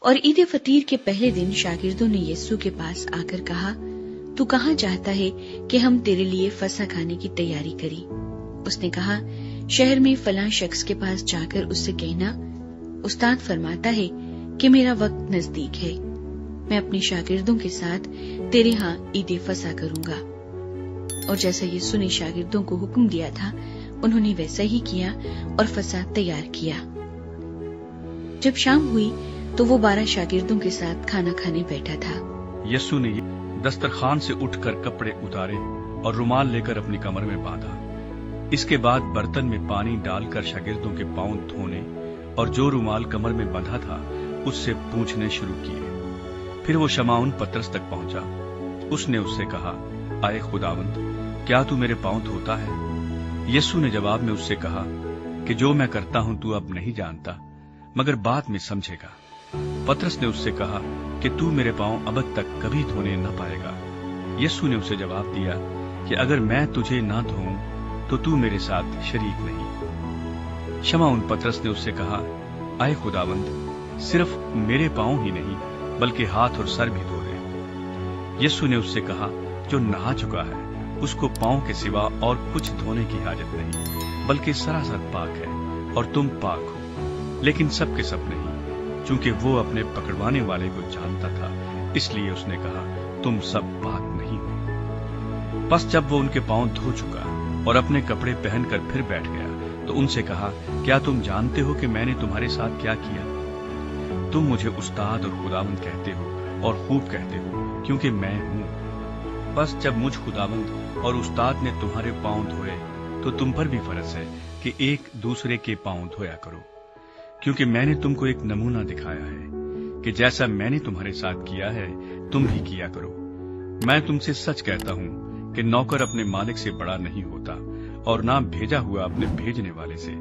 اور عید فطیر کے پہلے دن شاگردوں نے یسوع کے پاس آ کر کہا، تو کہاں چاہتا ہے کہ ہم تیرے لیے فسح کھانے کی تیاری کریں؟ اس نے کہا، شہر میں فلاں شخص کے پاس جا کر اس سے کہنا، استاد فرماتا ہے کہ میرا وقت نزدیک ہے، میں اپنے شاگردوں کے ساتھ تیرے ہاں عید فسح کروں گا۔ اور جیسا یسوع نے شاگردوں کو حکم دیا تھا، انہوں نے ویسا ہی کیا اور فسح تیار کیا۔ جب شام ہوئی تو وہ 12 شاگردوں کے ساتھ کھانا کھانے بیٹھا تھا۔ یسوع نے دسترخوان سے اٹھ کر کپڑے اتارے اور رومال لے کر اپنی کمر میں باندھا۔ اس کے بعد برتن میں پانی ڈال کر شاگردوں کے پاؤں دھونے اور جو رومال کمر میں بندھا تھا اس سے پوچھنے شروع کیے۔ پھر وہ شمعون پترس تک پہنچا۔ اس نے اس سے کہا، اے خداوند، کیا تو میرے پاؤں دھوتا ہے؟ یسوع نے جواب میں اس سے کہا کہ جو میں کرتا ہوں تو اب نہیں جانتا، مگر بعد میں سمجھے گا۔ پترس نے اس سے کہا کہ تو میرے پاؤں ابد تک کبھی دھونے نہ پائے گا۔ یسوع نے اسے جواب دیا کہ اگر میں تجھے نہ دھوؤں تو تو میرے ساتھ شریک نہیں۔ شمعون پترس نے اس سے کہا، اے خداوند، صرف میرے پاؤں ہی نہیں بلکہ ہاتھ اور سر بھی دھو دے۔ یسوع نے اس سے کہا، جو نہا چکا ہے اس کو پاؤں کے سوا اور کچھ دھونے کی حاجت نہیں، بلکہ سراسر پاک ہے، اور تم پاک ہو، لیکن سب کے سب نہیں، چونکہ وہ اپنے پکڑوانے والے کو جانتا تھا، اس لیے اس نے کہا، تم سب پاک نہیں ہو۔ بس جب وہ ان کے پاؤں دھو چکا اور اپنے کپڑے پہن کر پھر بیٹھ گیا تو ان سے کہا، کیا تم جانتے ہو کہ میں نے تمہارے ساتھ کیا کیا؟ تم مجھے استاد اور خداوند کہتے ہو، اور خوب کہتے ہو، کیونکہ میں ہوں۔ بس جب مجھ خداوند اور استاد نے تمہارے پاؤں دھوئے تو تم پر بھی فرض ہے کہ ایک دوسرے کے پاؤں دھویا کرو، کیونکہ میں نے تم کو ایک نمونہ دکھایا ہے کہ جیسا میں نے تمہارے ساتھ کیا ہے تم بھی کیا کرو۔ میں تم سے سچ کہتا ہوں کہ نوکر اپنے مالک سے بڑا نہیں ہوتا، اور نہ بھیجا ہوا اپنے بھیجنے والے سے۔